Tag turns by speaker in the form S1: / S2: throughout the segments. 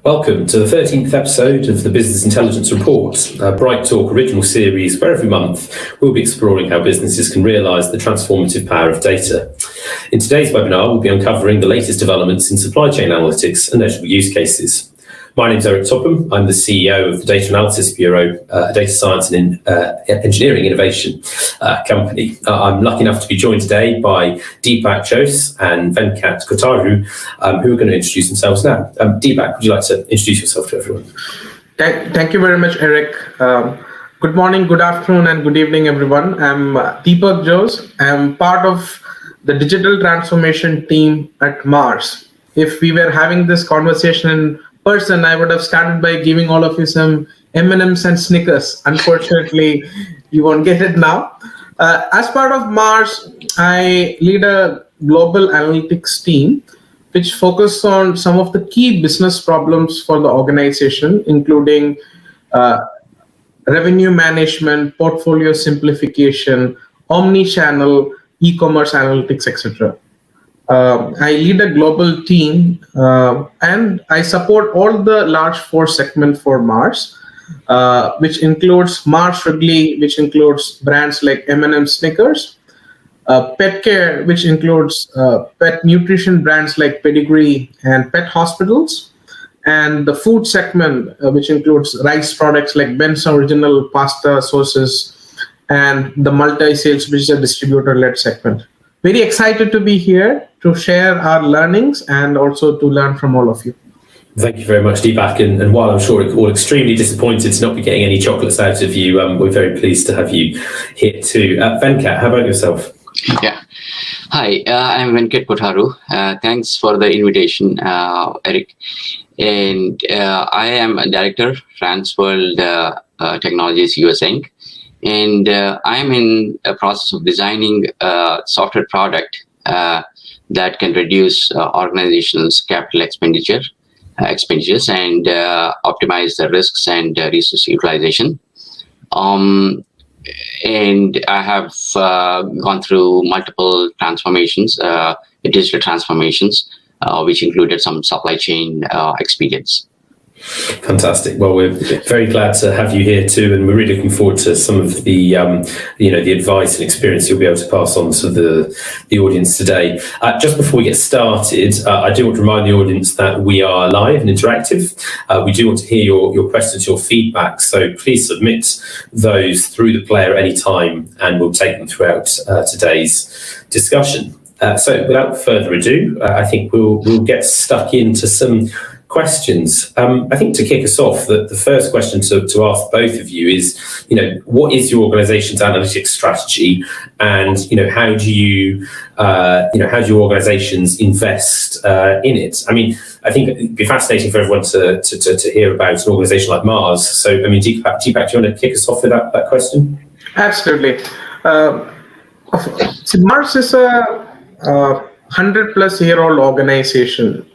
S1: Welcome to the 13th episode of the Business Intelligence Report, a Bright Talk original series where every month we'll be exploring how businesses can realise the transformative power of data. In today's webinar, we'll be uncovering the latest developments in supply chain analytics and notable use cases. My name is Eric Topham. I'm the CEO of the Data Analysis Bureau, a data science and engineering innovation company. I'm lucky enough to be joined today by Deepak and Venkat Kotaru, who are going to introduce themselves now. Deepak, would you like to introduce yourself to everyone?
S2: Thank you very much, Eric. Good morning, good afternoon, and good evening, everyone. I'm Deepak Jose. I'm part of the digital transformation team at Mars. If we were having this conversation in person, I would have started by giving all of you some M&Ms and Snickers. Unfortunately, you won't get it now. As part of Mars, I lead a global analytics team, which focuses on some of the key business problems for the organization, including revenue management, portfolio simplification, omni-channel, e-commerce analytics, etc. I lead a global team and I support all the large four segments for Mars, which includes Mars Wrigley, which includes brands like M&M Snickers, pet care, which includes pet nutrition brands like Pedigree and pet hospitals, and the food segment, which includes rice products like Ben's Original Pasta Sauces, and the multi-sales, which is a distributor-led segment. Very excited to be here to share our learnings and also to learn from all of you.
S1: Thank you very much, Deepak. And while I'm sure we're all extremely disappointed to not be getting any chocolates out of you, we're very pleased to have you here too. Venkat, how about yourself?
S3: Yeah. Hi, I'm Venkat Kotaru. Thanks for the invitation, Eric. And I am a director, Transworld Technologies US Inc. And I'm in a process of designing a software product that can reduce organizations' capital expenditures and optimize the risks and resource utilization. And I have gone through multiple transformations, digital transformations, which included some supply chain experience.
S1: Fantastic. Well, we're very glad to have you here too, and we're really looking forward to some of the, the advice and experience you'll be able to pass on to the audience today. Just before we get started, I do want to remind the audience that we are live and interactive. We do want to hear your questions, your feedback, so please submit those through the player at any time, and we'll take them throughout today's discussion. So, without further ado, I think we'll get stuck into some questions. I think to kick us off, the first question to ask both of you is, what is your organization's analytics strategy, and how do your organizations invest in it? I mean, I think it'd be fascinating for everyone to hear about an organization like Mars. So, I mean, Deepak, do you want to kick us off with that question?
S2: Absolutely. Mars is a 100-plus-year-old organization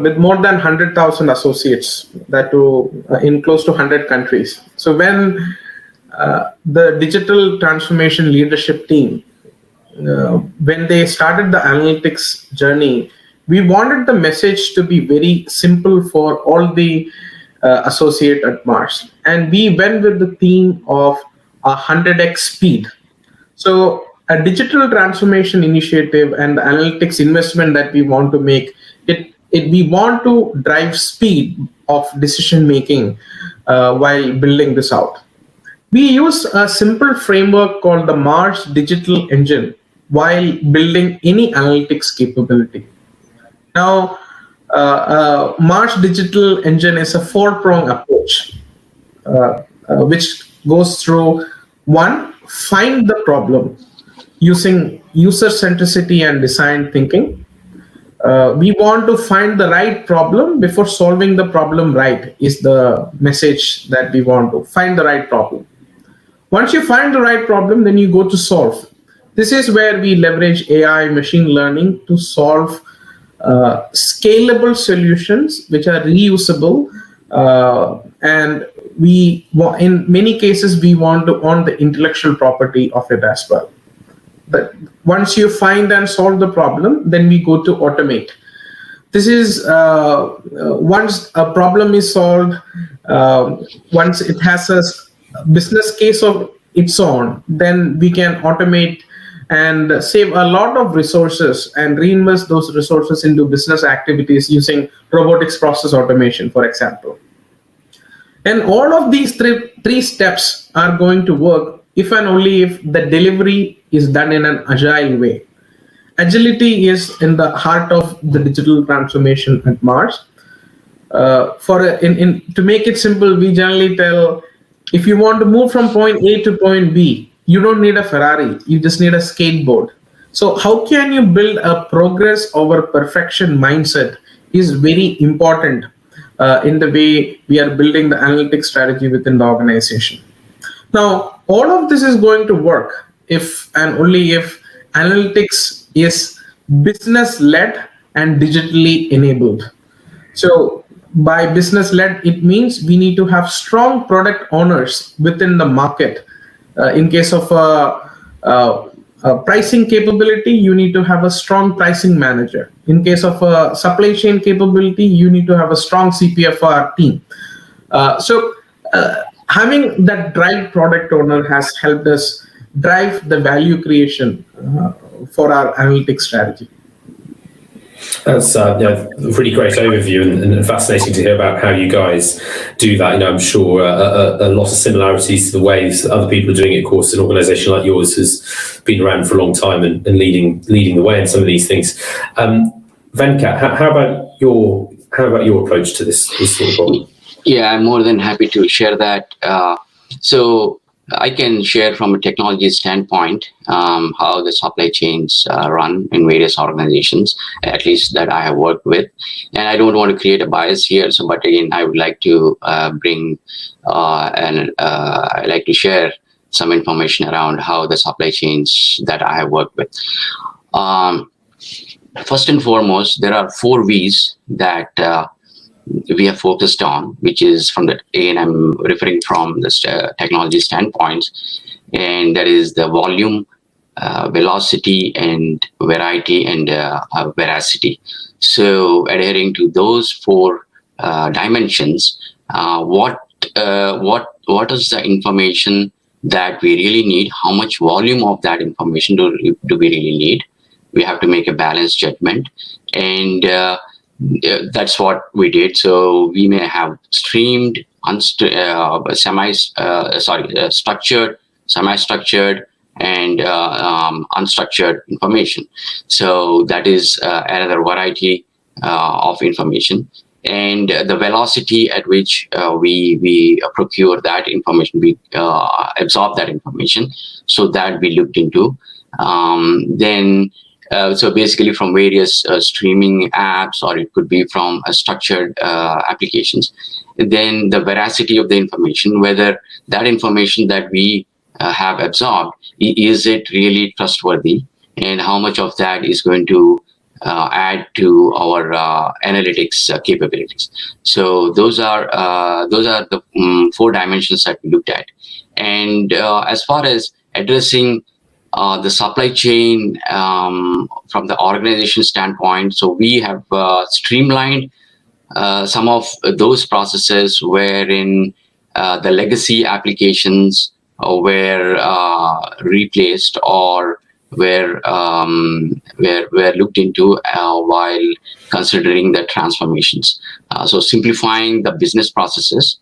S2: with more than 100,000 associates, that too in close to 100 countries. So when the digital transformation leadership team, when they started the analytics journey, we wanted the message to be very simple for all the associate at Mars. And we went with the theme of 100x speed. So a digital transformation initiative and the analytics investment that we want to make, we want to drive speed of decision making while building this out. We use a simple framework called the Mars Digital Engine while building any analytics capability. Now, Mars Digital Engine is a four-pronged approach, which goes through: one, find the problem using user centricity and design thinking. We want to find the right problem before solving the problem right, is the message that we want to find the right problem. Once you find the right problem, then you go to solve. This is where we leverage AI, machine learning to solve scalable solutions which are reusable, and in many cases we want to own the intellectual property of it as well. But once you find and solve the problem, then we go to automate. This is once a problem is solved, once it has a business case of its own, then we can automate and save a lot of resources and reinvest those resources into business activities using robotics process automation, for example. And all of these three steps are going to work if and only if the delivery is done in an agile way. Agility is in the heart of the digital transformation at Mars. To make it simple, we generally tell, if you want to move from point A to point B, you don't need a Ferrari, you just need a skateboard. So how can you build a progress over perfection mindset is very important in the way we are building the analytics strategy within the organization. Now, all of this is going to work if and only if analytics is business-led and digitally enabled. So by business-led, it means we need to have strong product owners within the market. In case of pricing capability, you need to have a strong pricing manager. In case of supply chain capability, you need to have a strong CPFR team. Having that drive product owner has helped us drive the value creation for our analytics strategy.
S1: That's a really great overview and fascinating to hear about how you guys do that. I'm sure a lot of similarities to the ways that other people are doing it. Of course, an organisation like yours has been around for a long time and leading the way in some of these things. Venkat, how about your approach to this sort of problem?
S3: Yeah, I'm more than happy to share that. So I can share from a technology standpoint how the supply chains run in various organizations, at least that I have worked with. And I don't want to create a bias here, but again, I would like to I like to share some information around how the supply chains that I have worked with. First and foremost, there are 4 V's that we are focused on, which is from the, again, I'm referring from the technology standpoint, and that is the volume, velocity, and variety, and veracity. So adhering to those 4 dimensions, what is the information that we really need? How much volume of that information do we really need? We have to make a balanced judgment, and that's what we did. So we may have streamed, structured, semi-structured, and unstructured information. So that is another variety of information. And the velocity at which we procure that information, we absorb that information, so that we looked into. So basically from various streaming apps, or it could be from structured applications. Then the veracity of the information, whether that information that we have absorbed, is it really trustworthy, and how much of that is going to add to our analytics capabilities. So those are the 4 dimensions that we looked at. And as far as addressing the supply chain from the organization standpoint, so we have streamlined some of those processes wherein the legacy applications were replaced or were looked into while considering the transformations. So simplifying the business processes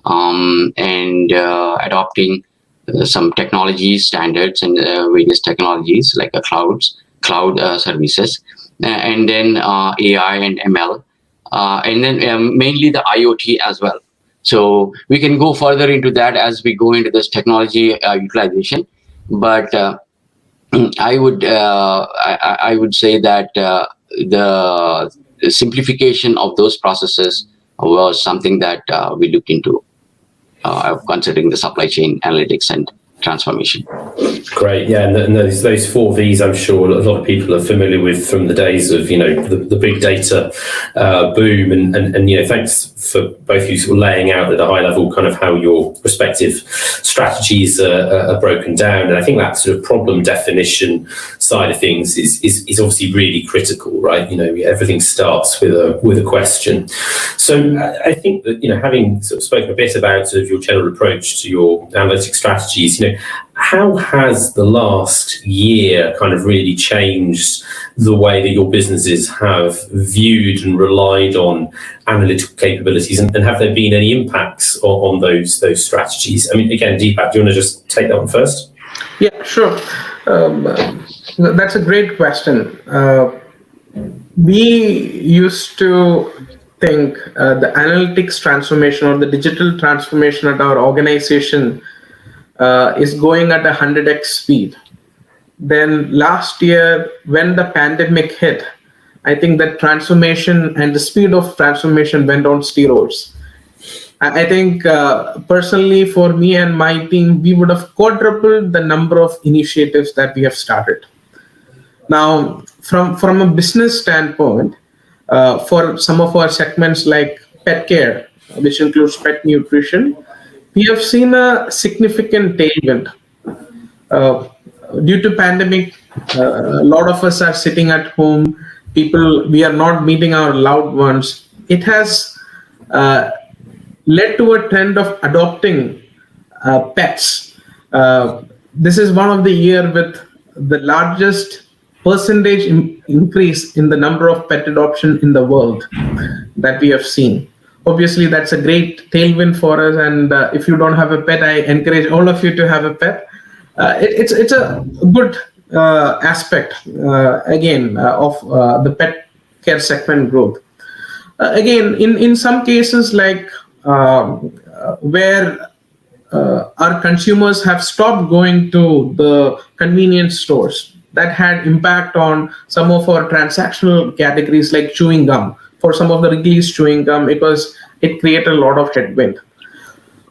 S3: and adopting some technology standards and various technologies like cloud services, and then AI and ML, and then mainly the IoT as well. So we can go further into that as we go into this technology utilization. But I would say that the simplification of those processes was something that we looked into, considering the supply chain analytics and transformation.
S1: Great, yeah, and those 4 V's, I'm sure a lot of people are familiar with from the days of the big data boom, and thanks for both of you sort of laying out at a high level kind of how your respective strategies are broken down. And I think that sort of problem definition side of things is obviously really critical, right? Everything starts with a question. So I think that having sort of spoken a bit about sort of your general approach to your analytic strategies, how has the last year kind of really changed the way that your businesses have viewed and relied on analytical capabilities, and have there been any impacts on those strategies? I mean, again, Deepak, do you want to just take that one first?
S2: Yeah, sure. That's a great question. We used to think the analytics transformation or the digital transformation at our organization is going at 100x speed. Then last year, when the pandemic hit, I think that transformation and the speed of transformation went on steroids. I think personally for me and my team, we would have quadrupled the number of initiatives that we have started. Now, from a business standpoint, for some of our segments like pet care, which includes pet nutrition, we have seen a significant tailwind. Due to pandemic, a lot of us are sitting at home. We are not meeting our loved ones. It has led to a trend of adopting pets. This is one of the year with the largest percentage increase in the number of pet adoption in the world that we have seen. Obviously, that's a great tailwind for us. And if you don't have a pet, I encourage all of you to have a pet. It's a good aspect, again, of the pet care segment growth. Again, in some cases, like where our consumers have stopped going to the convenience stores, that had impact on some of our transactional categories like chewing gum. For some of the released chewing gum, it created a lot of headwind.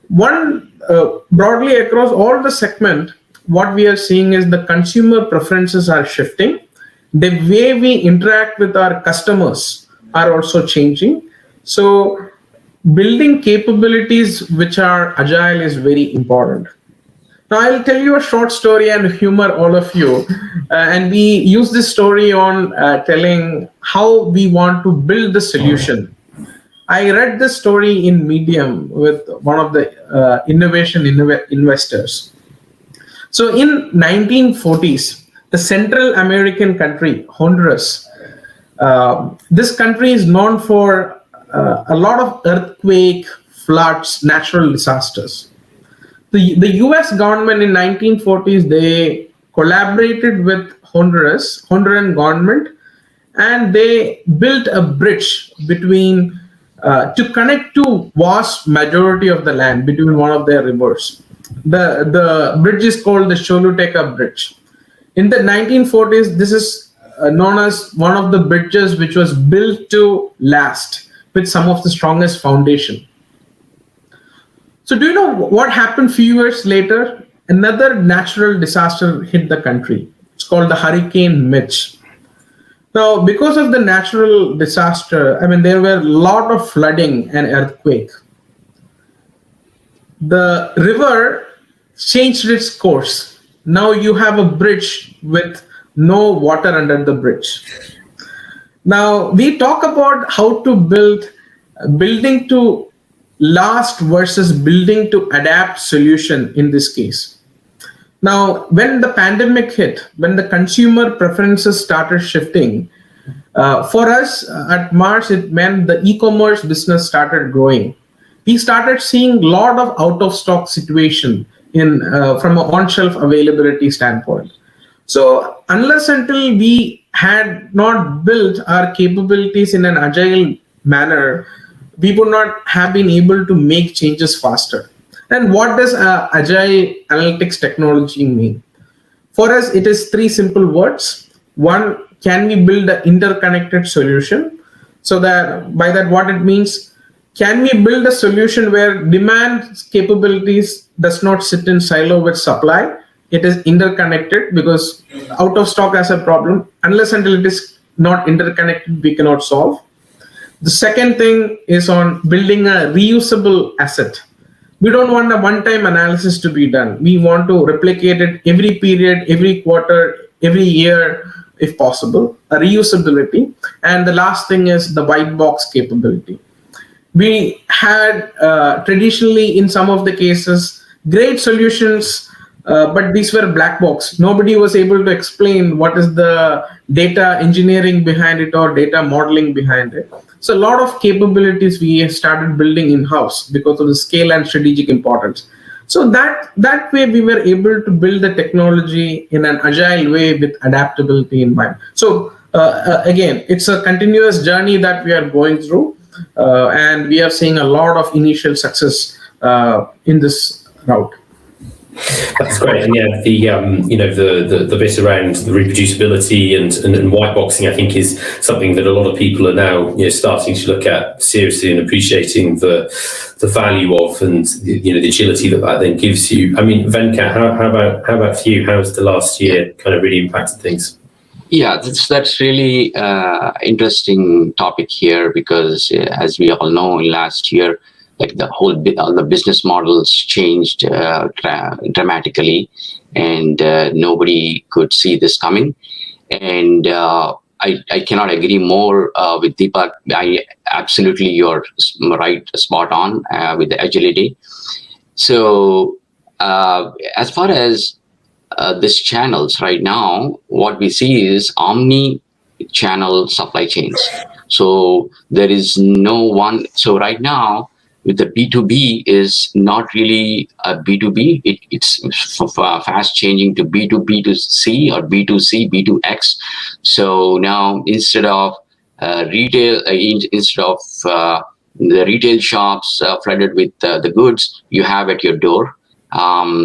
S2: One, broadly across all the segment, what we are seeing is the consumer preferences are shifting. The way we interact with our customers are also changing. So building capabilities which are agile is very important. Now, I'll tell you a short story and humor all of you. And we use this story on telling how we want to build the solution. I read this story in Medium with one of the innovation investors. So in 1940s, the Central American country, Honduras, this country is known for a lot of earthquake, floods, natural disasters. The US government in 1940s, they collaborated with Honduran government, and they built a bridge between to connect to vast majority of the land between one of their rivers. The bridge is called the Choluteca Bridge. In the 1940s, this is known as one of the bridges which was built to last with some of the strongest foundation. So do you know what happened few years later? Another natural disaster hit the country. It's called the Hurricane Mitch. Now, because of the natural disaster, there were a lot of flooding and earthquake. The river changed its course. Now you have a bridge with no water under the bridge. Now, we talk about how to building to last versus building to adapt solution in this case. Now, when the pandemic hit, when the consumer preferences started shifting, for us at Mars, it meant the e-commerce business started growing. We started seeing a lot of out-of-stock situation from an on-shelf availability standpoint. So unless until we had not built our capabilities in an agile manner, we would not have been able to make changes faster. And what does agile analytics technology mean? For us, it is three simple words. One, can we build an interconnected solution? So that by that, what it means, can we build a solution where demand capabilities does not sit in silo with supply? It is interconnected, because out of stock as a problem, unless until it is not interconnected, we cannot solve. The second thing is on building a reusable asset. We don't want a one-time analysis to be done. We want to replicate it every period, every quarter, every year, if possible, a reusability. And the last thing is the white box capability. We had traditionally, in some of the cases, great solutions, but these were black box. Nobody was able to explain what is the data engineering behind it or data modeling behind it. So a lot of capabilities we started building in-house because of the scale and strategic importance. So that way we were able to build the technology in an agile way with adaptability in mind. So again, it's a continuous journey that we are going through, and we are seeing a lot of initial success in this route.
S1: That's great, and yeah, the bit around the reproducibility and white boxing, I think, is something that a lot of people are now starting to look at seriously and appreciating the value of, and the agility that then gives you. I mean, Venkat, how about for you? How has the last year kind of really impacted things?
S3: Yeah, that's really interesting topic here, because as we all know, in last year, like all the business models changed dramatically, and nobody could see this coming. And I cannot agree more with Deepak. Absolutely, you're right, spot on with the agility. So as far as these channels right now, what we see is omni-channel supply chains. So there is no one. So right now, with the B2B is not really a B2B. It's fast changing to B2B to C or B2C, B2X. So now instead of retail, instead of the retail shops flooded with the goods, you have at your door.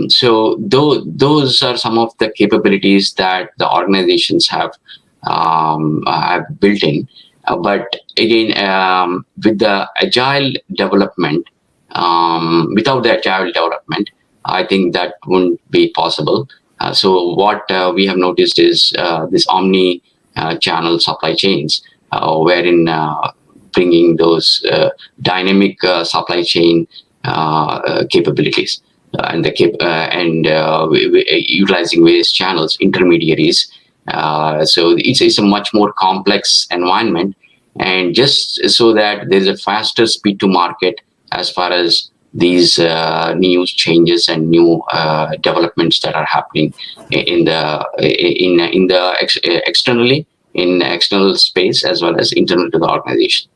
S3: So those are some of the capabilities that the organizations have built in. But again, with the agile development, without the agile development, I think that wouldn't be possible. So what we have noticed is this omni-channel supply chains, wherein bringing those dynamic supply chain capabilities and utilizing various channels, intermediaries. So it's a much more complex environment, and just so that there's a faster speed to market as far as these new changes and new developments that are happening externally, in external space, as well as internal to the organization.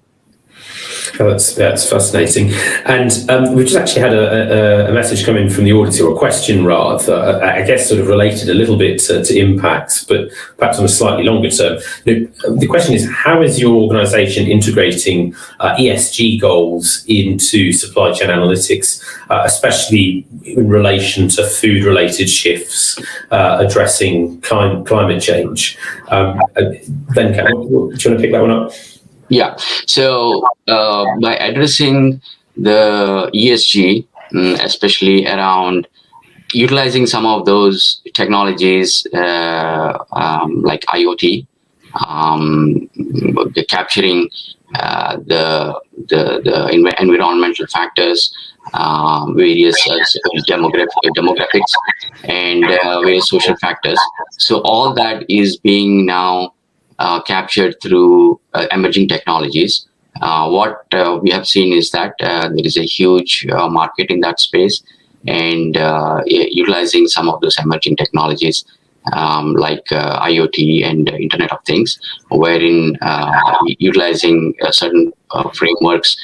S1: Oh, that's fascinating. And we've just actually had a message come in from the audience, or a question rather, I guess sort of related a little bit to impacts, but perhaps on a slightly longer term. The question is, how is your organisation integrating ESG goals into supply chain analytics, especially in relation to food-related shifts, addressing climate change? Venkat, do you want to pick that one up?
S3: Yeah, so by addressing the ESG, especially around utilizing some of those technologies like IoT, capturing the environmental factors, various demographics, and various social factors. So all that is being now captured through emerging technologies. What we have seen is that there is a huge market in that space, and utilizing some of those emerging technologies like IoT and Internet of Things, wherein utilizing certain frameworks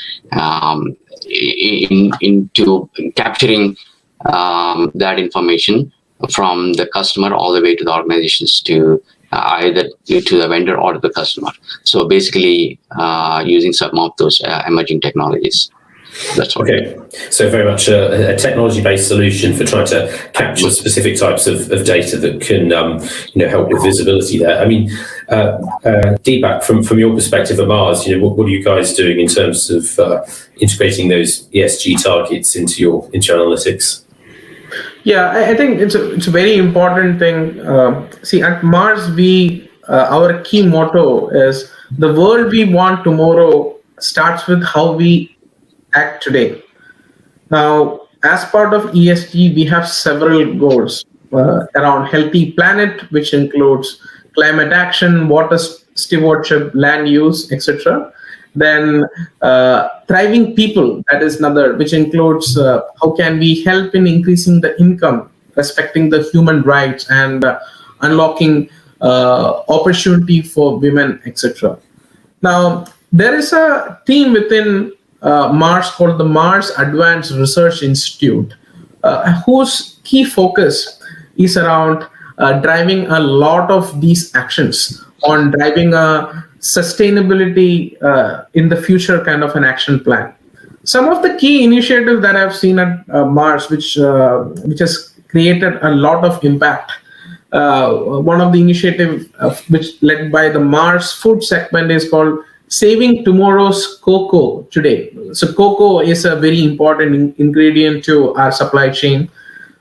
S3: into capturing that information from the customer all the way to the organizations, to either to the vendor or to the customer. So basically using some of those emerging technologies. That's all.
S1: Okay, so very much a technology-based solution for trying to capture specific types of data that can, help with visibility there. I mean, Deepak, from your perspective at Mars, what are you guys doing in terms of integrating those ESG targets into your analytics?
S2: Yeah, I think it's a very important thing. See, at Mars, our key motto is the world we want tomorrow starts with how we act today. Now, as part of ESG, we have several goals around healthy planet, which includes climate action, water stewardship, land use, etc. Then thriving people, that is another, which includes how can we help in increasing the income, respecting the human rights, and unlocking opportunity for women, etc. Now, there is a team within Mars called the Mars Advanced Research Institute, whose key focus is around driving a lot of these actions on driving a sustainability in the future kind of an action plan. Some of the key initiatives that I've seen at Mars, which has created a lot of impact. One of the initiatives which led by the Mars food segment is called Saving Tomorrow's Cocoa Today. So cocoa is a very important ingredient to our supply chain.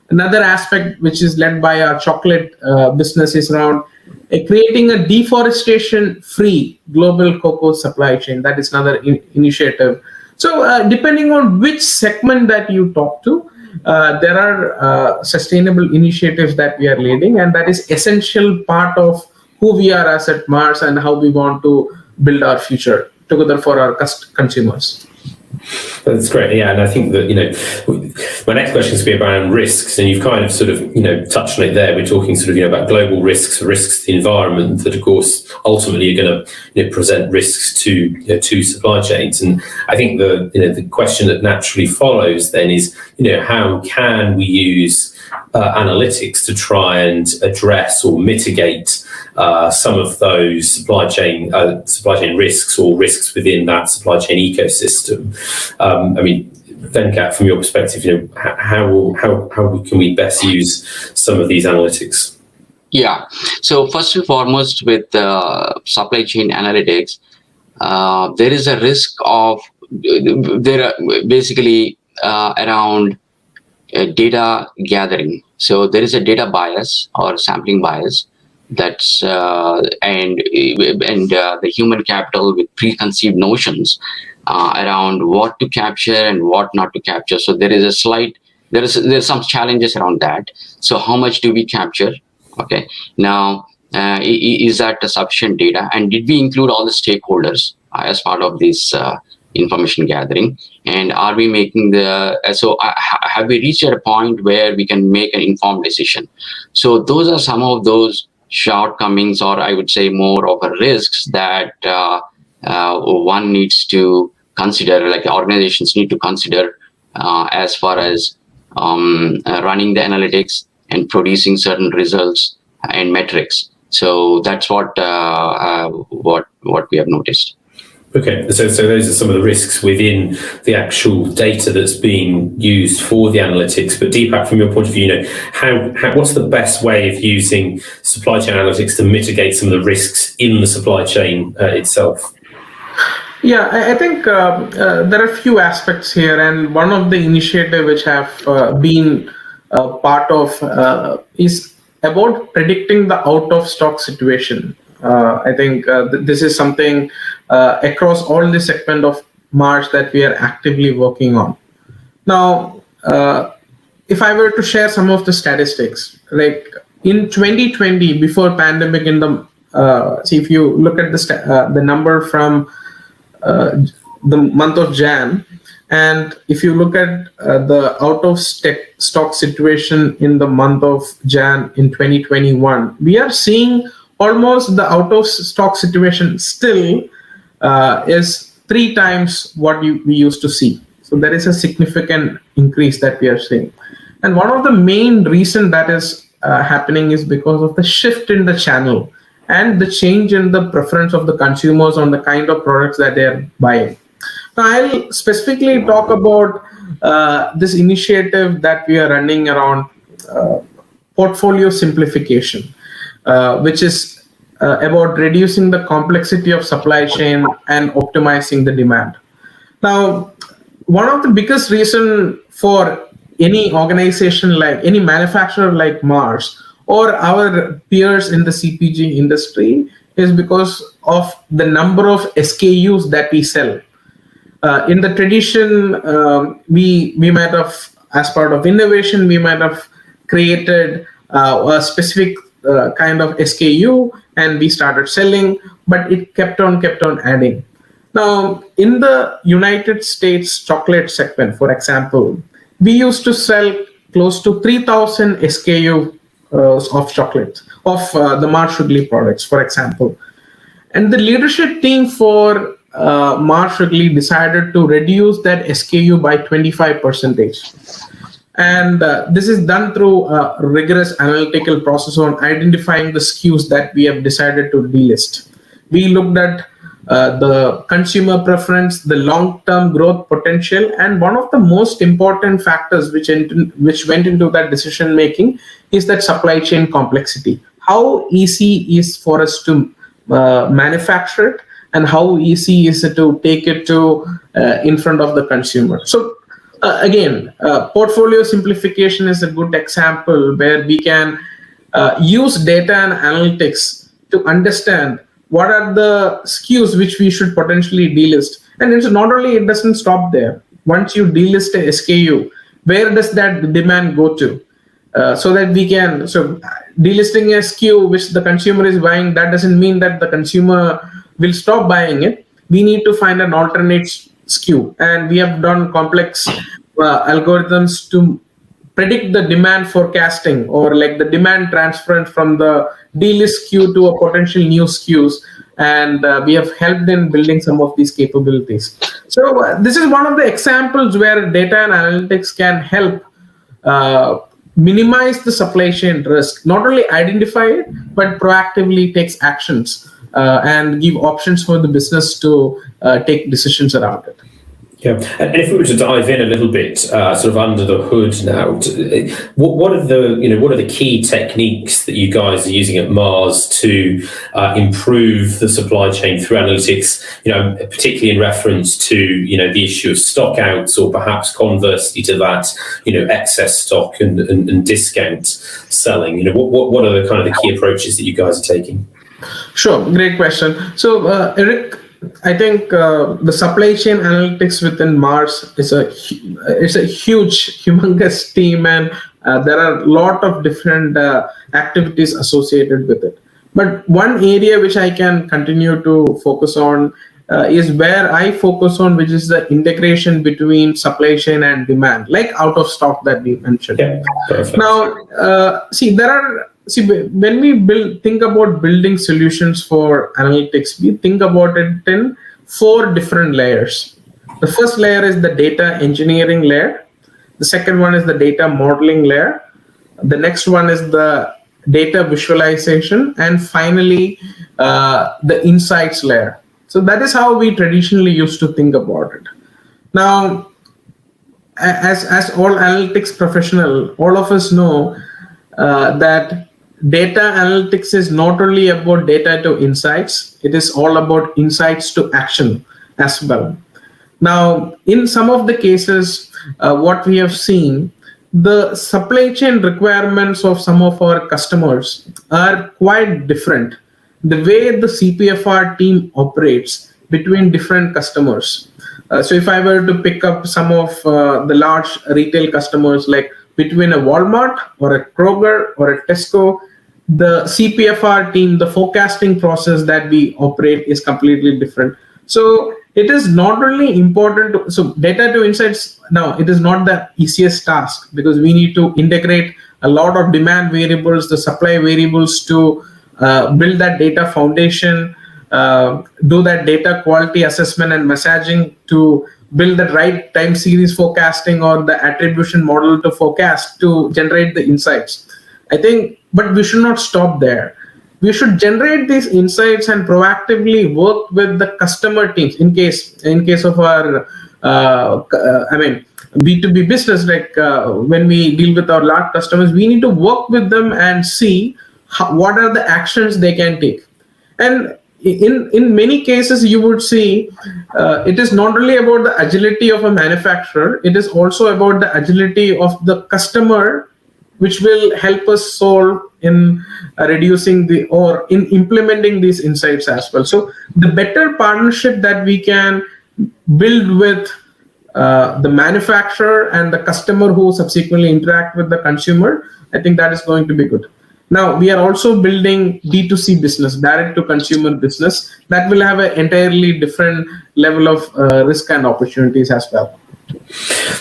S2: Another aspect which is led by our chocolate business is around creating a deforestation-free global cocoa supply chain. That is another initiative. So depending on which segment that you talk to, there are sustainable initiatives that we are leading, and that is essential part of who we are as at Mars and how we want to build our future together for our consumers.
S1: That's great. Yeah, and I think that my next question is going to be around risks, and you've kind of sort of touched on it there. We're talking sort of about global risks to the environment that, of course, ultimately are going to present risks to supply chains. And I think the question that naturally follows then is how can we use analytics to try and address or mitigate some of those supply chain risks or risks within that supply chain ecosystem. I mean, Venkat, from your perspective, how can we best use some of these analytics?
S3: Yeah. So first and foremost, with supply chain analytics, there is a risk of basically around data gathering. So there is a data bias or sampling bias. That's and the human capital with preconceived notions around what to capture and what not to capture. So there's some challenges around that. So how much do we capture? Okay, now is that a sufficient data, and did we include all the stakeholders as part of this information gathering? And are we making have we reached a point where we can make an informed decision? So those are some of those shortcomings, or I would say more of a risks that one needs to consider, like organizations need to consider as far as running the analytics and producing certain results and metrics. So that's what we have noticed.
S1: Okay, so those are some of the risks within the actual data that's being used for the analytics. But Deepak, from your point of view, what's the best way of using supply chain analytics to mitigate some of the risks in the supply chain itself?
S2: Yeah, I think there are a few aspects here, and one of the initiatives which have been part of is about predicting the out of stock situation. I think this is something across all the segment of Mars that we are actively working on. Now, if I were to share some of the statistics, like in 2020, before pandemic, if you look at the number from the month of Jan, and if you look at the out of stock situation in the month of Jan in 2021, we are seeing almost the out of stock situation still is 3 times what we used to see. So there is a significant increase that we are seeing. And one of the main reason that is happening is because of the shift in the channel and the change in the preference of the consumers on the kind of products that they are buying. Now, I'll specifically talk about this initiative that we are running around portfolio simplification, which is about reducing the complexity of supply chain and optimizing the demand. Now, one of the biggest reason for any organization like any manufacturer like Mars or our peers in the CPG industry is because of the number of SKUs that we sell. In the tradition, we might have, as part of innovation, we might have created a specific kind of SKU and we started selling, but it kept on adding. Now, in the United States chocolate segment, for example, we used to sell close to 3,000 SKU of chocolate, of the Mars Wrigley products, for example. And the leadership team for Mars Wrigley decided to reduce that SKU by 25%. And this is done through a rigorous analytical process on identifying the SKUs that we have decided to delist. We looked at the consumer preference, the long-term growth potential, and one of the most important factors which went into that decision making is that supply chain complexity. How easy is for us to manufacture it, and how easy is it to take it to in front of the consumer. So again, portfolio simplification is a good example where we can use data and analytics to understand what are the SKUs which we should potentially delist. And it's not only, it doesn't stop there. Once you delist a SKU, where does that demand go to? So that we can, so delisting a SKU which the consumer is buying, that doesn't mean that the consumer will stop buying it. We need to find an alternate SKU. And we have done complex algorithms to predict the demand forecasting, or like the demand transference from the delist SKU to a potential new SKUs. And we have helped in building some of these capabilities. So this is one of the examples where data and analytics can help minimize the supply chain risk, not only identify it, but proactively takes actions and give options for the business to take decisions around it.
S1: Yeah, and if we were to dive in a little bit, sort of under the hood now, what are the key techniques that you guys are using at Mars to improve the supply chain through analytics? Particularly in reference to the issue of stock outs, or perhaps conversely to that, excess stock and discount selling. What are the kind of the key approaches that you guys are taking?
S2: Sure, great question. So, Eric, I think the supply chain analytics within Mars is a huge, humongous team, and there are a lot of different activities associated with it. But one area which I can continue to focus on is where I focus on, which is the integration between supply chain and demand, like out of stock that we mentioned.
S1: Yeah, perfect.
S2: Now, when we think about building solutions for analytics, we think about it in 4 different layers. The first layer is the data engineering layer. The second one is the data modeling layer. The next one is the data visualization. And finally, the insights layer. So that is how we traditionally used to think about it. Now, as all analytics professional, all of us know that data analytics is not only about data to insights, it is all about insights to action as well. Now, in some of the cases, what we have seen, the supply chain requirements of some of our customers are quite different. The way the CPFR team operates between different customers. So if I were to pick up some of the large retail customers, like between a Walmart or a Kroger or a Tesco, the CPFR team, the forecasting process that we operate is completely different. So it is not only important so data to insights, now it is not the easiest task, because we need to integrate a lot of demand variables, the supply variables to build that data foundation, do that data quality assessment and messaging to build the right time series forecasting or the attribution model to forecast to generate the insights. I think, but we should not stop there. we should generate these insights and proactively work with the customer teams. In case of our B2B business, like when we deal with our large customers, we need to work with them and see what are the actions they can take. And in many cases, you would see it is not only about the agility of a manufacturer, it is also about the agility of the customer, which will help us solve in reducing or in implementing these insights as well. So the better partnership that we can build with the manufacturer and the customer who subsequently interact with the consumer, I think that is going to be good. Now, we are also building D2C business, direct to consumer business, that will have an entirely different level of risk and opportunities as well.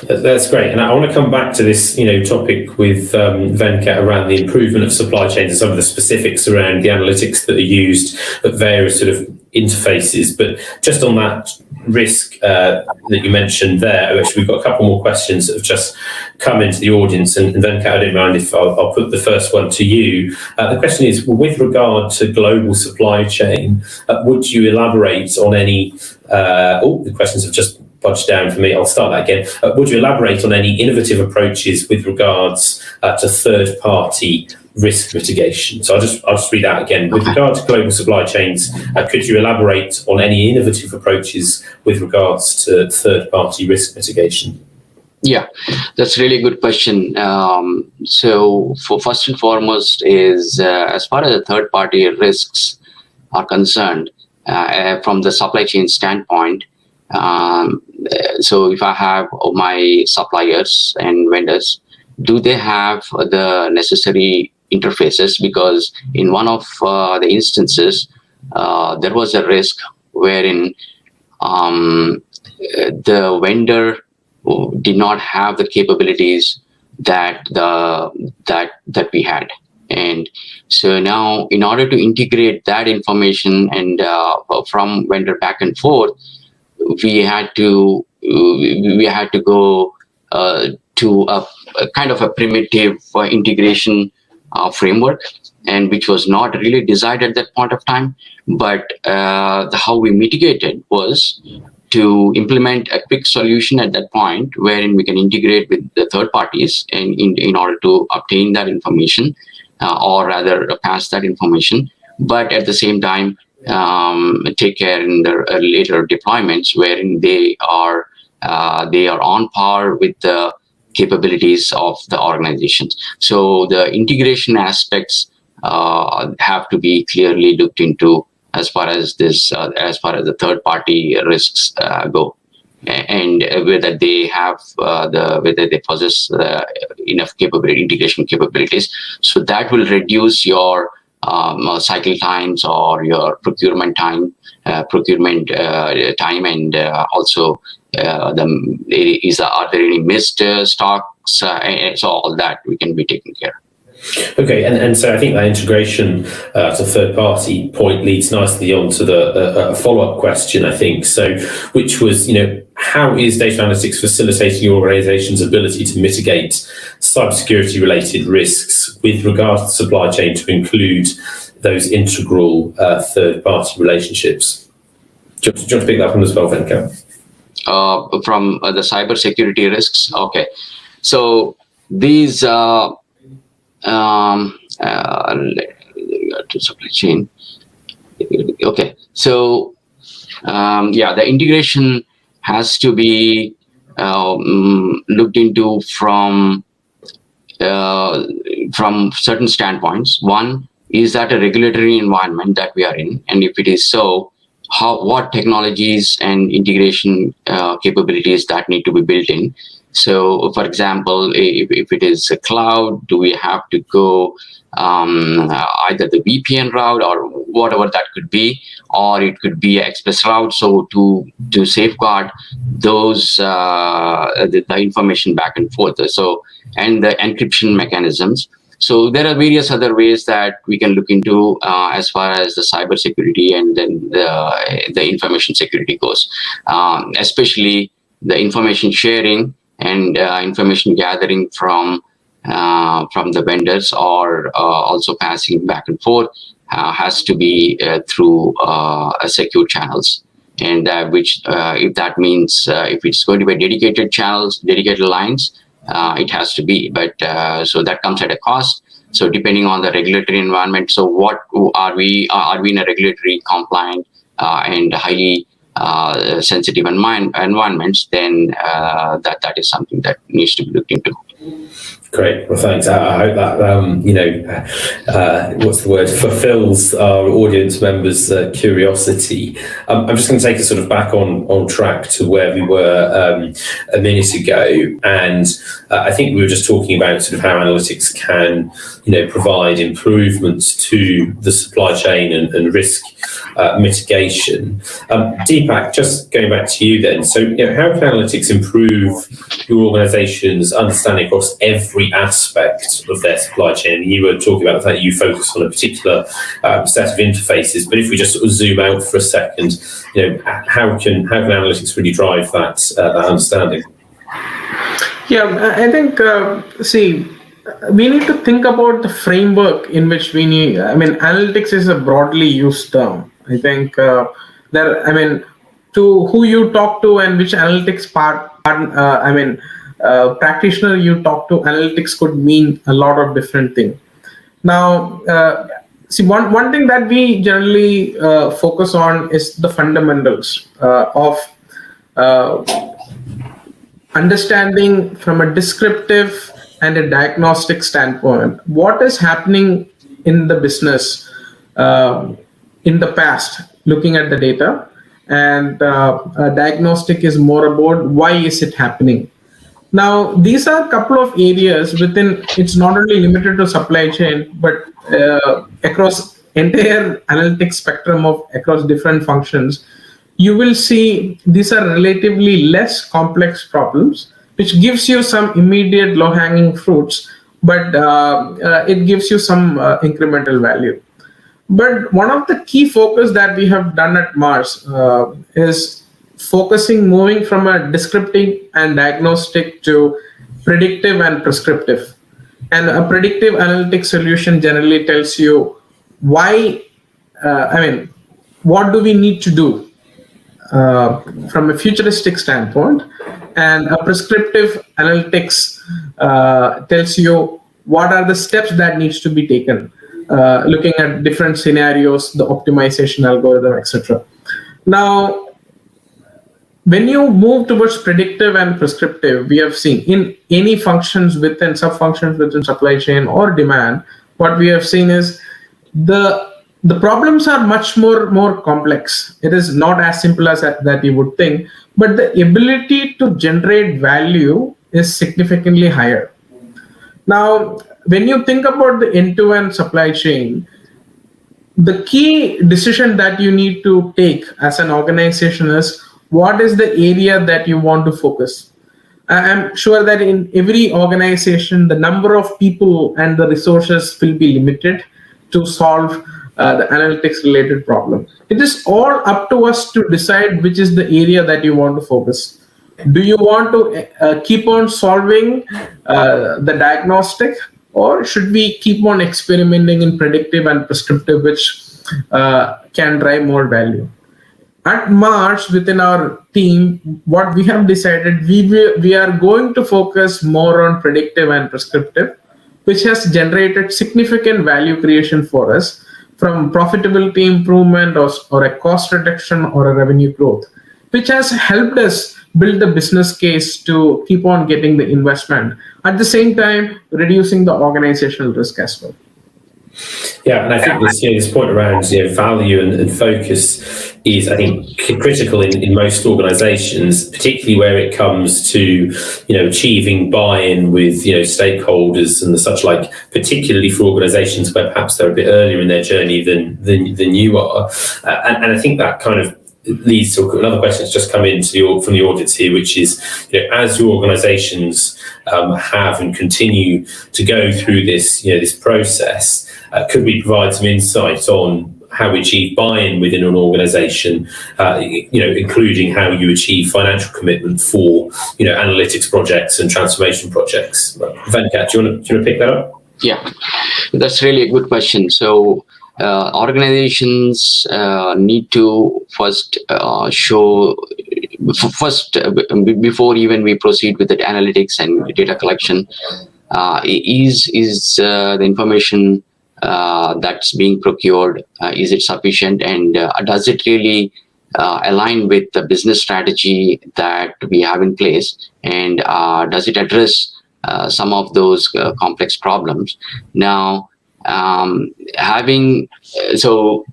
S1: That's great, and I want to come back to this, topic with Venkat around the improvement of supply chains and some of the specifics around the analytics that are used at various sort of interfaces. But just on that risk that you mentioned there, actually we've got a couple more questions that have just come into the audience, and Venkat, I don't mind if I'll put the first one to you. The question is, with regard to global supply chain, would you elaborate on any? The questions have just budged down for me. I'll start that again. Would you elaborate on any innovative approaches with regards to third-party risk mitigation? So I'll just read that again. With regard to global supply chains, could you elaborate on any innovative approaches with regards to third-party risk mitigation?
S3: Yeah, that's a really good question. So for first and foremost is as far as the third-party risks are concerned, from the supply chain standpoint, so if I have my suppliers and vendors, do they have the necessary interfaces? Because in one of the instances, there was a risk wherein the vendor did not have the capabilities that we had. And so now, in order to integrate that information and from vendor back and forth, we had to go to a kind of a primitive integration framework, and which was not really desired at that point of time. But how we mitigated was to implement a quick solution at that point, wherein we can integrate with the third parties in order to obtain that information, or rather pass that information, but at the same time take care in the later deployments wherein they are on par with the capabilities of the organizations. So the integration aspects have to be clearly looked into as far as the third party risks go, and whether they have whether they possess enough integration capabilities. So that will reduce your cycle times or your procurement time, and also are there any missed stocks? So all that we can be taken care of.
S1: Okay, and so I think that integration to third-party point leads nicely on to the follow-up question, I think. So, which was, how is data analytics facilitating your organization's ability to mitigate cybersecurity-related risks with regard to supply chain to include those integral third-party relationships? Do you want to pick that up on as well, Venkat?
S3: From the cybersecurity risks? Okay. So, these... to supply chain. Okay, so the integration has to be looked into from certain standpoints. One is that a regulatory environment that we are in, and if it is so, what technologies and integration capabilities that need to be built in. So, for example, if it is a cloud, do we have to go either the VPN route or whatever that could be, or it could be an express route? So to safeguard those the information back and forth. So, and the encryption mechanisms. So there are various other ways that we can look into as far as the cybersecurity and then the information security goes, especially the information sharing and information gathering from the vendors, or also passing back and forth. has to be through secure channels. And which, if that means if it's going to be dedicated channels, dedicated lines, it has to be. But so that comes at a cost. So depending on the regulatory environment, so what are we in a regulatory compliant and highly sensitive environments, then that is something that needs to be looked into.
S1: Great. Well, thanks. I hope that, what's the word, fulfills our audience members' curiosity. I'm just going to take us sort of back on track to where we were a minute ago. And I think we were just talking about sort of how analytics can, provide improvements to the supply chain and risk mitigation. Deepak, just going back to you then. So, how can analytics improve your organization's understanding across every aspect of their supply chain? You were talking about the fact that you focus on a particular set of interfaces, but if we just sort of zoom out for a second, how can analytics really drive that understanding?
S2: Yeah, I think, we need to think about the framework in which analytics is a broadly used term. I think to who you talk to and which analytics practitioner you talk to, analytics could mean a lot of different things. Now, one thing that we generally focus on is the fundamentals of understanding from a descriptive and a diagnostic standpoint what is happening in the business in the past, looking at the data, and diagnostic is more about why is it happening. Now, these are a couple of areas within, it's not only limited to supply chain, but across entire analytics spectrum across different functions, you will see these are relatively less complex problems, which gives you some immediate low-hanging fruits, but it gives you some incremental value. But one of the key focus that we have done at Mars is moving from a descriptive and diagnostic to predictive and prescriptive. And a predictive analytics solution generally tells you what do we need to do from a futuristic standpoint, and a prescriptive analytics tells you what are the steps that needs to be taken, looking at different scenarios, the optimization algorithm, etc. Now, when you move towards predictive and prescriptive, we have seen in any functions within sub-functions within supply chain or demand, what we have seen is the problems are much more complex. It is not as simple as that you would think, but the ability to generate value is significantly higher. Now, when you think about the end-to-end supply chain, the key decision that you need to take as an organization is what is the area that you want to focus. I'm sure that in every organization, the number of people and the resources will be limited to solve the analytics related problem. It is all up to us to decide which is the area that you want to focus. Do you want to keep on solving the diagnostic, or should we keep on experimenting in predictive and prescriptive, which can drive more value? At Mars, within our team, what we have decided, we are going to focus more on predictive and prescriptive, which has generated significant value creation for us, from profitability improvement or a cost reduction or a revenue growth, which has helped us build the business case to keep on getting the investment, at the same time reducing the organizational risk as well.
S1: Yeah, and I think this point around value and focus is, I think, critical in most organisations, particularly where it comes to achieving buy-in with stakeholders and the such, like, particularly for organisations where perhaps they're a bit earlier in their journey than you are. And I think that kind of leads to another question that's just come in from the audience here, which is, as your organisations have and continue to go through this this process, could we provide some insight on how we achieve buy-in within an organisation, including how you achieve financial commitment for analytics projects and transformation projects? Venkat, do you want to pick that up?
S3: Yeah, that's really a good question. So organizations need to first show before even we proceed with the analytics and data collection, is the information that's being procured, is it sufficient, and does it really align with the business strategy that we have in place, and does it address some of those complex problems? Now, so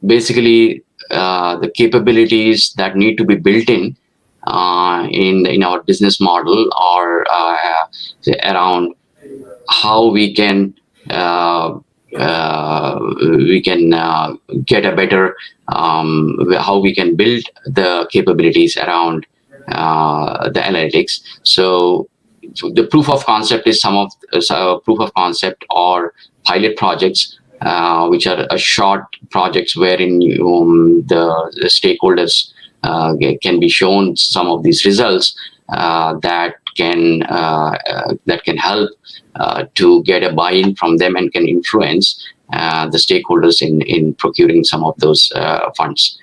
S3: basically the capabilities that need to be built in our business model are around how we can get a better how we can build the capabilities around the analytics. So the proof of concept is proof of concept or pilot projects, which are short projects wherein the stakeholders can be shown some of these results that can help to get a buy-in from them and can influence the stakeholders in procuring some of those funds.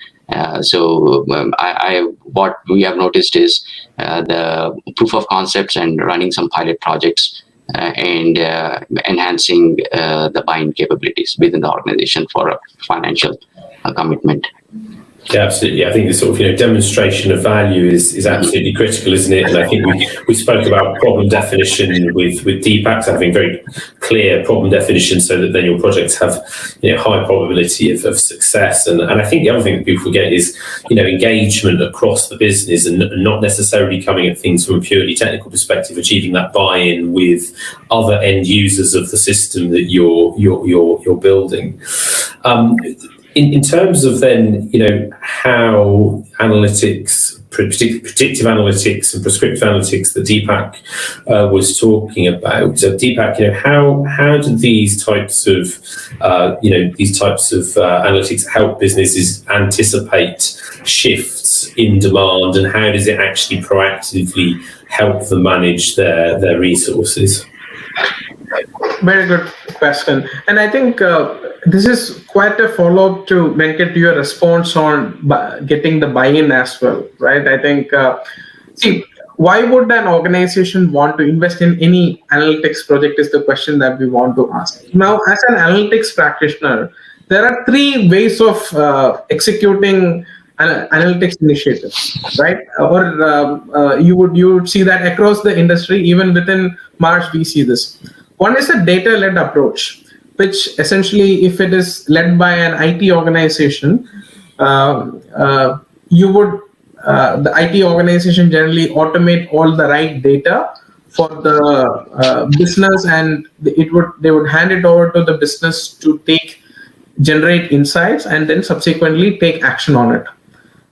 S3: What we have noticed is the proof of concepts and running some pilot projects and enhancing the buying capabilities within the organization for a financial commitment.
S1: Yeah, absolutely. I think the sort of demonstration of value is absolutely critical, isn't it? And I think we spoke about problem definition with Deepak, so having very clear problem definition so that then your projects have high probability of success. And I think the other thing that people forget is engagement across the business and not necessarily coming at things from a purely technical perspective, achieving that buy-in with other end users of the system that you're building. In terms of then, how analytics, predictive analytics and prescriptive analytics that Deepak was talking about, Deepak, how do these types of analytics help businesses anticipate shifts in demand, and how does it actually proactively help them manage their resources?
S2: Very good question. And I think this is quite a follow-up to Venkat, your response on getting the buy-in as well, right? I think, why would an organization want to invest in any analytics project is the question that we want to ask. Now, as an analytics practitioner, there are three ways of executing analytics initiatives, right? Or you would see that across the industry, even within March, we see this. One is a data-led approach, which essentially, if it is led by an IT organization, the IT organization generally automate all the right data for the business, and they would hand it over to the business to generate insights and then subsequently take action on it.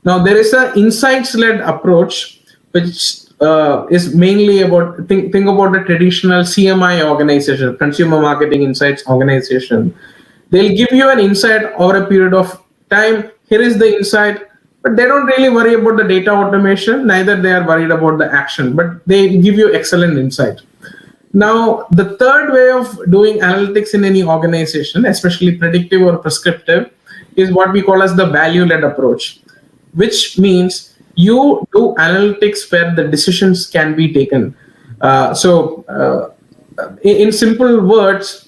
S2: Now, there is an insights-led approach, which is mainly about, think about the traditional CMI organization, consumer marketing insights organization. They'll give you an insight over a period of time. Here is the insight, but they don't really worry about the data automation, neither they are worried about the action, but they give you excellent insight. Now, the third way of doing analytics in any organization, especially predictive or prescriptive, is what we call as the value-led approach, which means you do analytics where the decisions can be taken. In simple words,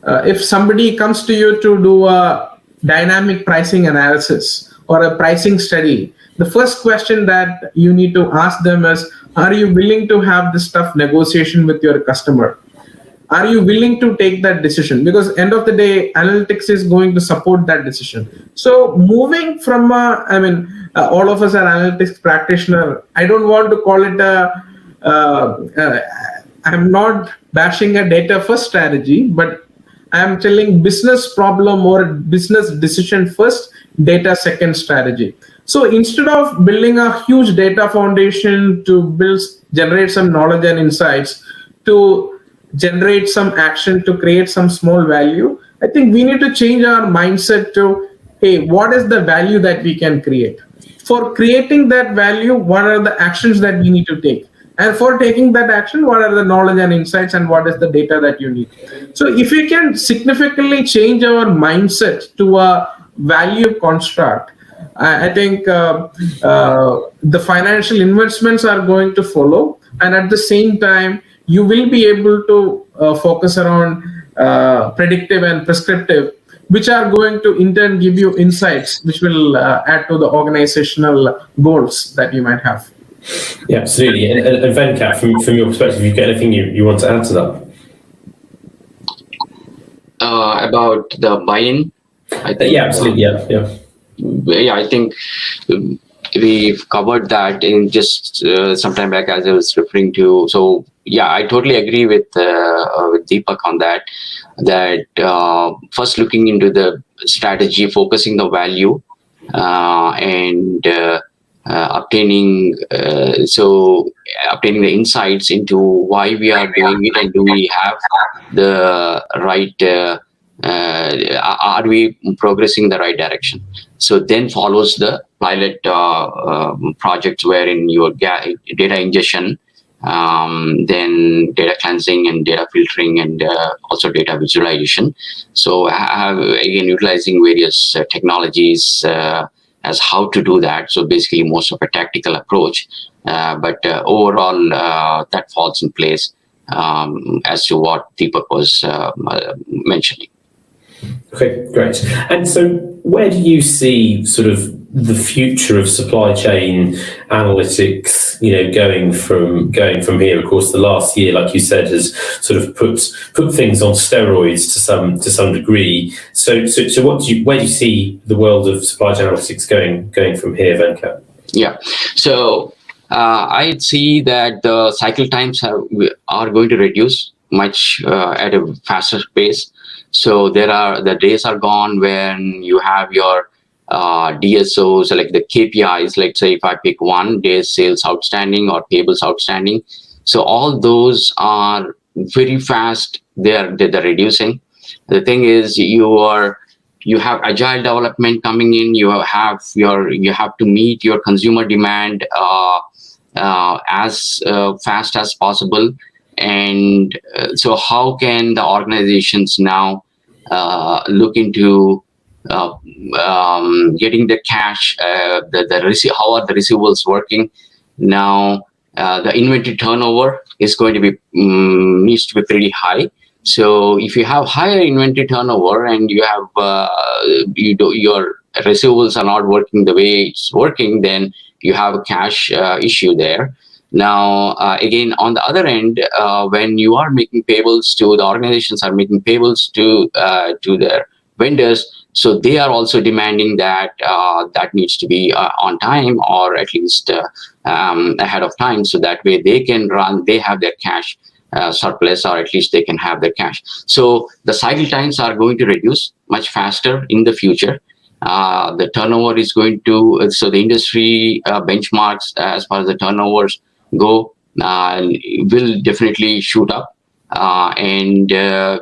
S2: if somebody comes to you to do a dynamic pricing analysis or a pricing study, the first question that you need to ask them is, are you willing to have this tough negotiation with your customer? Are you willing to take that decision? Because end of the day, analytics is going to support that decision. So moving from, all of us are analytics practitioner. I don't want to call it I'm not bashing a data first strategy, but I'm telling business problem or business decision first, data second strategy. So instead of building a huge data foundation to generate some knowledge and insights, to generate some action to create some small value, I think we need to change our mindset to, hey, what is the value that we can create? For creating that value, what are the actions that we need to take? And for taking that action, what are the knowledge and insights, and what is the data that you need? So if we can significantly change our mindset to a value construct, I think the financial investments are going to follow, and at the same time, you will be able to focus around predictive and prescriptive, which are going to in turn give you insights, which will add to the organizational goals that you might have.
S1: Yeah, absolutely. And Venkat, from your perspective, you've got anything you want to add to that?
S3: About the buy-in, I think.
S1: Yeah, absolutely. Yeah.
S3: I think we've covered that in just some time back, as I was referring to. So yeah, I totally agree with Deepak on that. That first looking into the strategy, focusing the value, and obtaining the insights into why we are doing it, and do we have the right are we progressing the right direction. So then follows the pilot projects, wherein your data ingestion, then data cleansing and data filtering, and also data visualization. So again, utilizing various technologies as how to do that. So basically most of a tactical approach, but overall that falls in place as to what Deepak was mentioning.
S1: Okay, great. And so where do you see sort of the future of supply chain analytics, going from here? Of course, the last year, like you said, has sort of put things on steroids to some degree. So where do you see the world of supply chain analytics going from here, Venkat?
S3: Yeah. So I see that the cycle times are going to reduce much at a faster pace. So the days are gone when you have your DSOs, like the KPIs. Let's say if I pick one, days sales outstanding or payables outstanding. So all those are very fast. They're reducing. The thing is, you have agile development coming in. You have to meet your consumer demand as fast as possible. And so how can the organizations now look into getting the cash, how are the receivables working now? The inventory turnover is going to be needs to be pretty high. So if you have higher inventory turnover and you have your receivables are not working the way it's working, then you have a cash issue there. Now, again, on the other end, when you are making payables to the organizations are making payables to their vendors, so they are also demanding that that needs to be on time, or at least ahead of time, so that way they have their cash surplus, or at least they can have their cash. So the cycle times are going to reduce much faster in the future. The turnover is going to, so the industry benchmarks as far as the turnovers go will definitely shoot up, and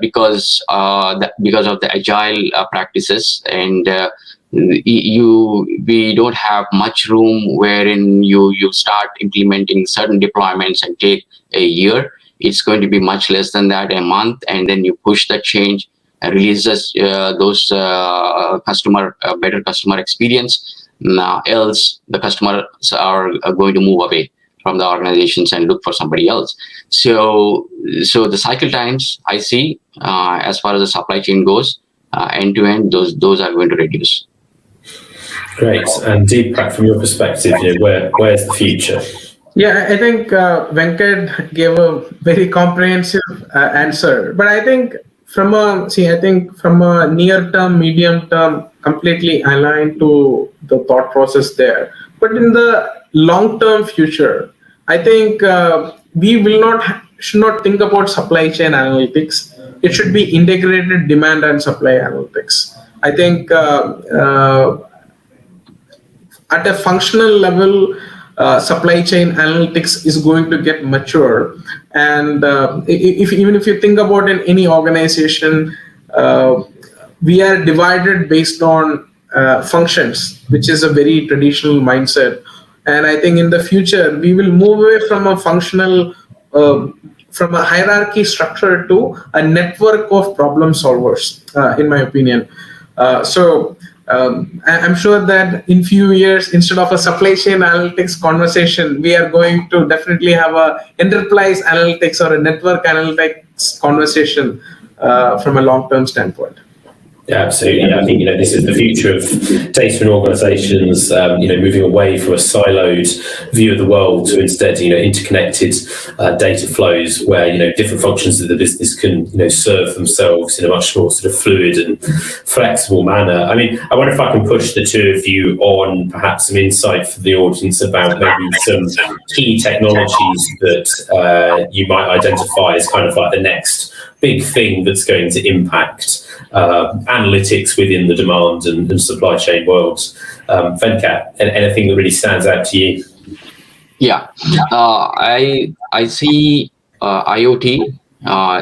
S3: because of the agile practices, and we don't have much room wherein you start implementing certain deployments and take a year. It's going to be much less than that, a month, and then you push the change, releases those better customer experience. Else the customers are going to move away from the organizations and look for somebody else. So the cycle times I see as far as the supply chain goes, end to end, those are going to reduce.
S1: Great. And Deepak, from your perspective, where's the future?
S2: Yeah, I think Venkat gave a very comprehensive answer, but I think from a near term, medium term, completely aligned to the thought process there. But in the long term future, I think we should not think about supply chain analytics. It should be integrated demand and supply analytics. I think at a functional level, supply chain analytics is going to get mature. And even if you think about in any organization, we are divided based on functions, which is a very traditional mindset. And I think in the future, we will move away from a functional, from a hierarchy structure to a network of problem solvers, in my opinion. I'm sure that in few years, instead of a supply chain analytics conversation, we are going to definitely have a enterprise analytics or a network analytics conversation from a long-term standpoint.
S1: Yeah, absolutely. I think this is the future of data and organisations. Moving away from a siloed view of the world to instead, interconnected data flows where different functions of the business can serve themselves in a much more sort of fluid and flexible manner. I mean, I wonder if I can push the two of you on perhaps some insight for the audience about maybe some key technologies that you might identify as kind of like the next big thing that's going to impact analytics within the demand and supply chain worlds. Venkat, anything that really stands out to you?
S3: Yeah, I see IoT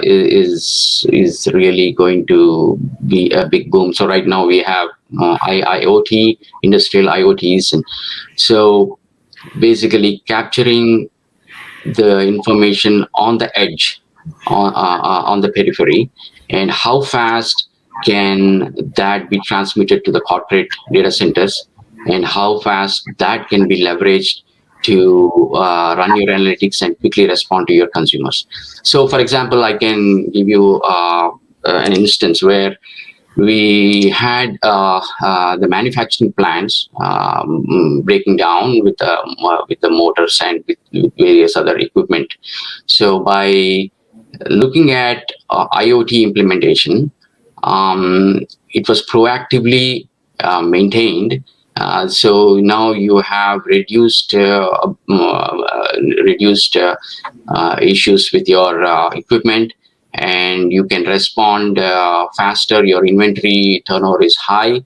S3: is really going to be a big boom. So right now we have IoT, industrial IoTs, and so basically capturing the information on the edge, on the periphery, and how fast can that be transmitted to the corporate data centers, and how fast that can be leveraged to run your analytics and quickly respond to your consumers. So, for example, I can give you an instance where we had the manufacturing plants breaking down with the motors and with various other equipment. So, by looking at IoT implementation, it was proactively maintained. So now you have reduced issues with your equipment, and you can respond faster. Your inventory turnover is high,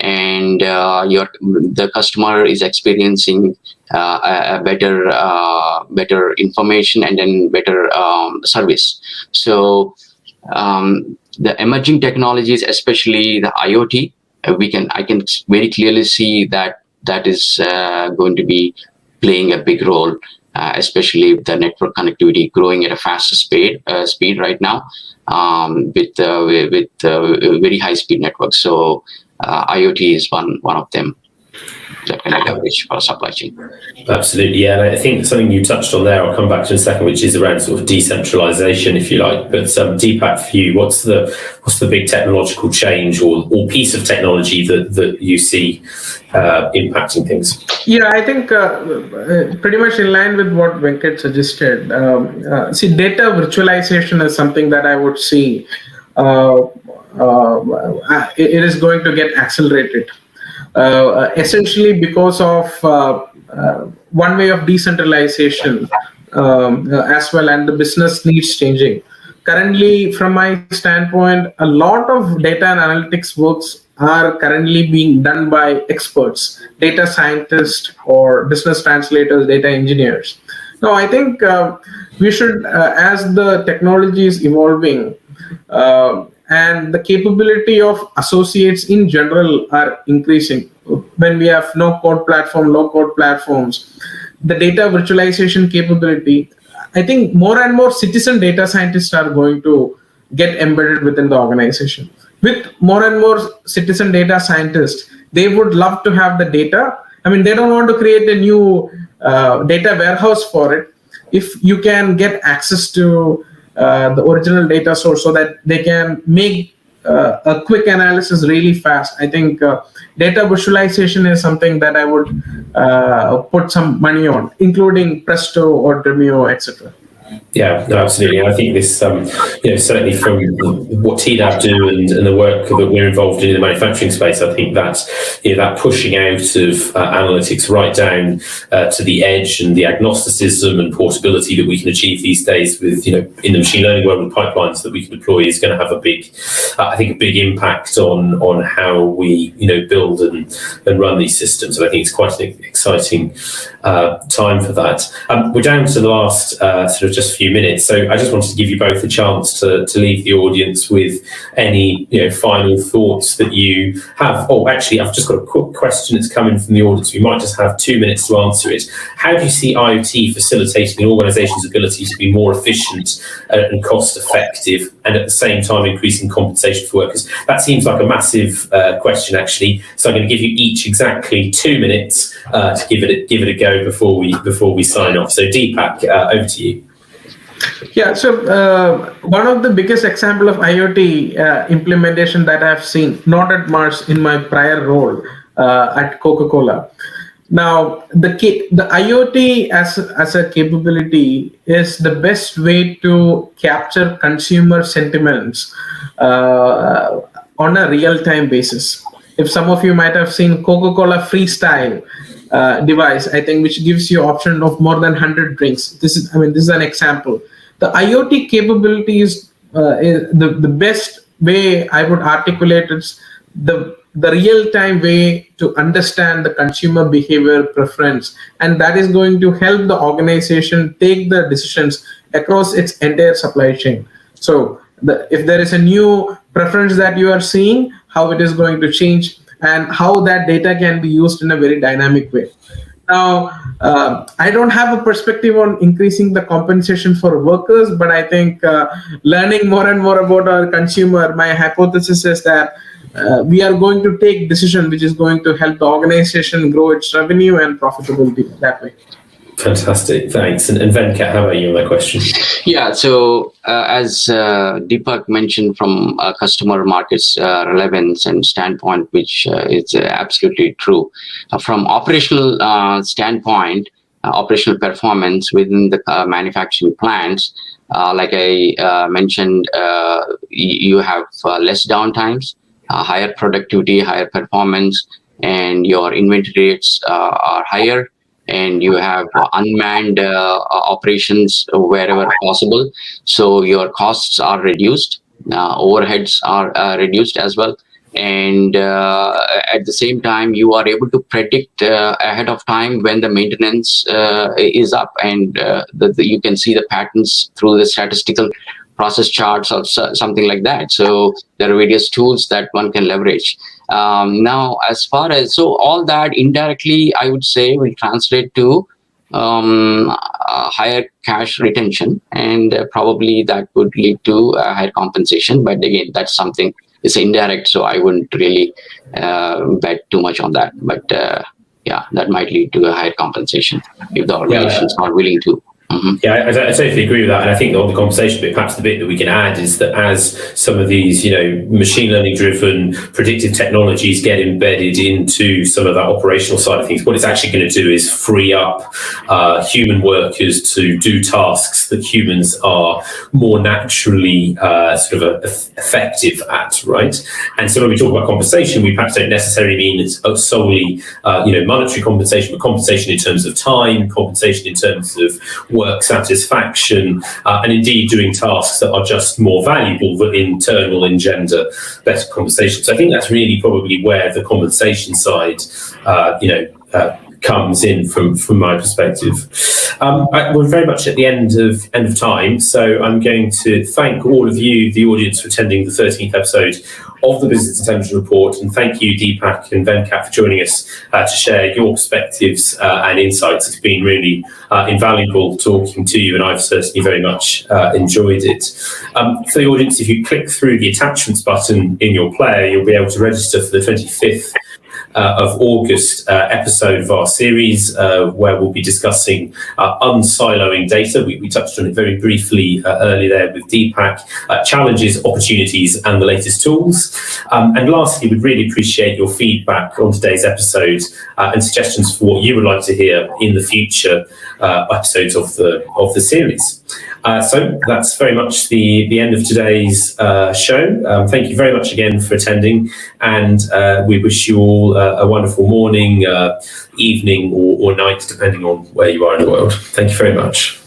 S3: and the customer is experiencing a better information and then better service. So the emerging technologies, especially the IoT, I can very clearly see that is going to be playing a big role, especially with the network connectivity growing at a faster speed right now, with very high speed networks. So IoT is one of them that can leverage for supply chain.
S1: Absolutely, yeah. And I think something you touched on there, I'll come back to in a second, which is around sort of decentralization, if you like. But Deepak, for you, what's the big technological change or piece of technology that you see impacting things?
S2: Yeah, I think pretty much in line with what Venkat suggested. See, data virtualization is something that I would see it is going to get accelerated. Essentially because of one way of decentralization as well, and the business needs changing. Currently, from my standpoint, a lot of data and analytics works are currently being done by experts, data scientists or business translators, data engineers. Now, I think we should, as the technology is evolving, and the capability of associates in general are increasing. When we have no-code platform, low-code platforms, the data virtualization capability, I think more and more citizen data scientists are going to get embedded within the organization. With more and more citizen data scientists, they would love to have the data. I mean, they don't want to create a new data warehouse for it. If you can get access to the original data source so that they can make a quick analysis really fast. I think data visualization is something that I would put some money on, including Presto or Dremio, etc.
S1: Yeah, no, absolutely. I think this, certainly from what TDAP do and the work that we're involved in the manufacturing space, I think that that pushing out of analytics right down to the edge and the agnosticism and portability that we can achieve these days with, in the machine learning world with pipelines that we can deploy is going to have a big impact on how we, build and run these systems. And I think it's quite an exciting time for that. We're down to the last sort of just few minutes. So I just wanted to give you both a chance to leave the audience with any final thoughts that you have. Oh, actually, I've just got a quick question that's coming from the audience. We might just have 2 minutes to answer it. How do you see IoT facilitating an organization's ability to be more efficient and cost effective, and at the same time increasing compensation for workers? That seems like a massive question, actually. So I'm going to give you each exactly 2 minutes to give it a go before we sign off. So Deepak, over to you.
S2: Yeah, so one of the biggest example of IoT implementation that I've seen, not at Mars, in my prior role at Coca-Cola. Now, the IoT as a capability is the best way to capture consumer sentiments on a real-time basis. If some of you might have seen Coca-Cola Freestyle device, I think, which gives you option of more than 100 drinks. This is an example. The IoT capability is the best way I would articulate it. The real-time way to understand the consumer behavior preference, and that is going to help the organization take the decisions across its entire supply chain. So if there is a new preference that you are seeing, how it is going to change and how that data can be used in a very dynamic way. Now, I don't have a perspective on increasing the compensation for workers, but I think learning more and more about our consumer, my hypothesis is that we are going to take decision which is going to help the organization grow its revenue and profitability that way.
S1: Fantastic, thanks. And Venkat, how about you on that question?
S3: Yeah, so as Deepak mentioned, from a customer markets relevance and standpoint, which is absolutely true. From operational standpoint, operational performance within the manufacturing plants, like I mentioned, you have less downtimes, higher productivity, higher performance, and your inventory rates are higher. And you have unmanned operations wherever possible. So your costs are reduced, overheads are reduced as well. And at the same time, you are able to predict ahead of time when the maintenance is up, and you can see the patterns through the statistical process charts or something like that. So there are various tools that one can leverage. Now, as far as, so all that indirectly, I would say, will translate to higher cash retention, and probably that would lead to higher compensation. But again, that's something, it's indirect, so I wouldn't really bet too much on that. But yeah, that might lead to a higher compensation if the organizations are willing to. Mm-hmm.
S1: Yeah, I totally agree with that. And I think on the conversation bit, perhaps the bit that we can add is that as some of these, machine learning driven predictive technologies get embedded into some of that operational side of things, what it's actually going to do is free up human workers to do tasks that humans are more naturally effective at, right? And so when we talk about compensation, we perhaps don't necessarily mean it's solely, monetary compensation, but compensation in terms of time, compensation in terms of work satisfaction, and indeed doing tasks that are just more valuable that in turn will engender better compensation. So I think that's really probably where the compensation side, comes in from my perspective. We're very much at the end of time, so I'm going to thank all of you, the audience, for attending the 13th episode of the Business Intelligence Report, and thank you, Deepak and Venkat, for joining us to share your perspectives and insights. It's been really invaluable talking to you, and I've certainly very much enjoyed it. For the audience, if you click through the attachments button in your player, you'll be able to register for the 25th of August episode of our series, where we'll be discussing unsiloing data. We touched on it very briefly earlier there with Deepak, challenges, opportunities, and the latest tools. And lastly, we'd really appreciate your feedback on today's episode and suggestions for what you would like to hear in the future episodes of the series. So that's very much the end of today's show. Thank you very much again for attending, and we wish you all a wonderful morning, evening, or night, depending on where you are in the world. Thank you very much.